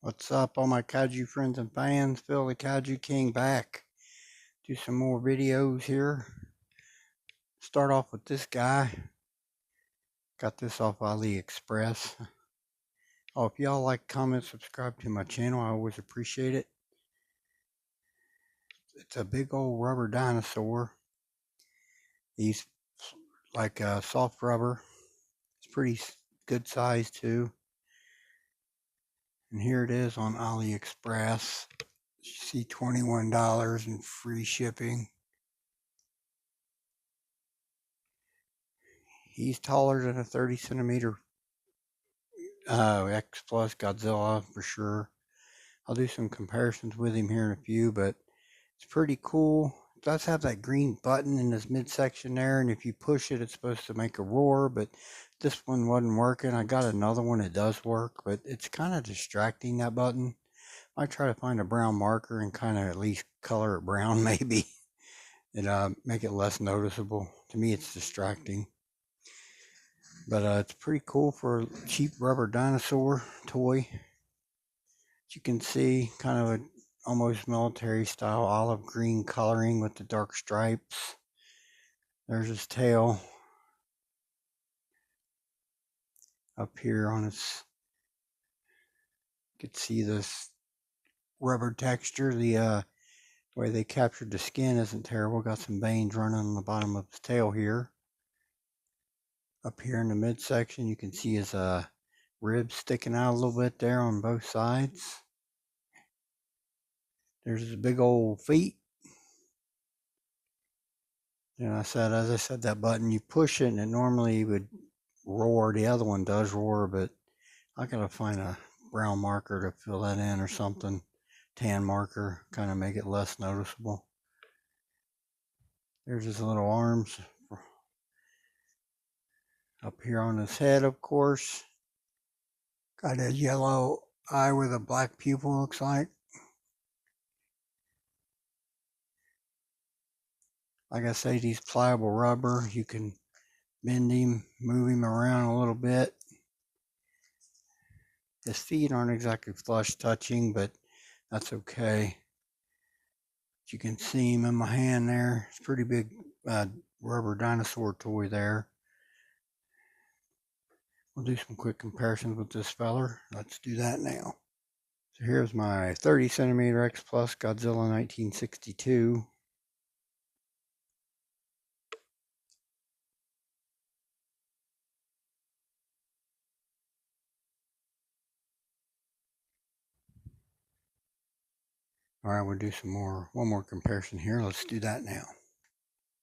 What's up, all my kaiju friends and fans? Phil the Kaiju King back. Do some more videos here. Start off with this guy. Got this off AliExpress. Oh, if y'all like, comment, subscribe to my channel, I always appreciate it. It's a big old rubber dinosaur. He's like soft rubber. It's pretty good size too. And here it is on AliExpress. You see $21 and free shipping. He's taller than a 30 centimeter X Plus Godzilla for sure. I'll do some comparisons with him here in a few, but it's pretty cool. It does have that green button in this midsection there, and if you push it, it's supposed to make a roar, but this one wasn't working. I got another one that does work, but it's kind of distracting, that button. I might try to find a brown marker and kind of at least color it brown maybe, and make it less noticeable. To me, it's distracting. But it's pretty cool for a cheap rubber dinosaur toy. As you can see, kind of a almost military style olive green coloring with the dark stripes. There's his tail up here on its, you can see this rubber texture. The way they captured the skin isn't terrible. Got some veins running on the bottom of his tail here. Up here in the midsection, you can see his ribs sticking out a little bit there on both sides. There's his big old feet. And as I said, that button, you push it and it normally would roar. The other one does roar, but I gotta find a brown marker to fill that in or something. Tan marker, kind of make it less noticeable. There's his little arms. Up here on his head, of course. Got a yellow eye with a black pupil, looks like. Like I say, these pliable rubber, you can bend him, move him around a little bit. His feet aren't exactly flush touching, but that's okay. You can see him in my hand there. It's a pretty big rubber dinosaur toy there. We'll do some quick comparisons with this feller. Let's do that now. So here's my 30 centimeter X Plus Godzilla 1962. All right, we'll do one more comparison here. Let's do that now.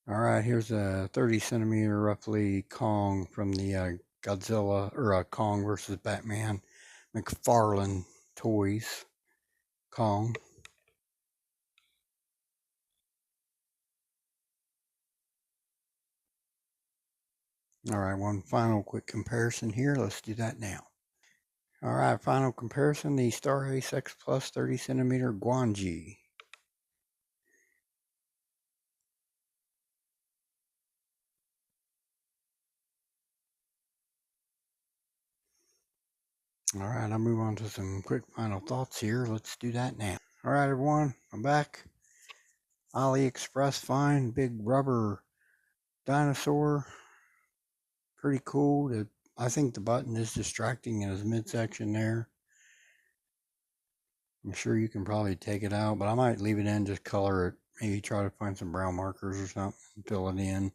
All right, here's a 30 centimeter roughly Kong from the Godzilla, or Kong versus Batman McFarlane Toys Kong. All right, one final quick comparison here. Let's do that now. All right, final comparison, the Star Ace X Plus 30 centimeter Guanji. All right, I'll move on to some quick final thoughts here. Let's do that now. All right, everyone, I'm back. AliExpress find, big rubber dinosaur. Pretty cool. I think the button is distracting in his midsection there. I'm sure you can probably take it out, but I might leave it in, just color it. Maybe try to find some brown markers or something and fill it in.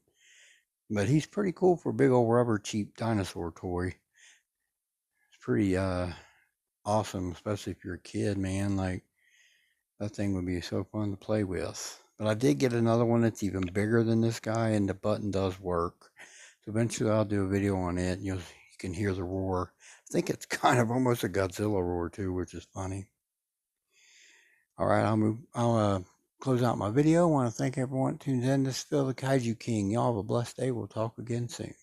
But he's pretty cool for a big old rubber cheap dinosaur toy. It's pretty awesome, especially if you're a kid, man. Like, that thing would be so fun to play with. But I did get another one that's even bigger than this guy, and the button does work. So eventually I'll do a video on it. You can hear the roar. I think it's kind of almost a Godzilla roar too, which is funny. All right, I'll close out my video. I want to thank everyone who tuned in. This is Phil the Kaiju King. Y'all have a blessed day. We'll talk again soon.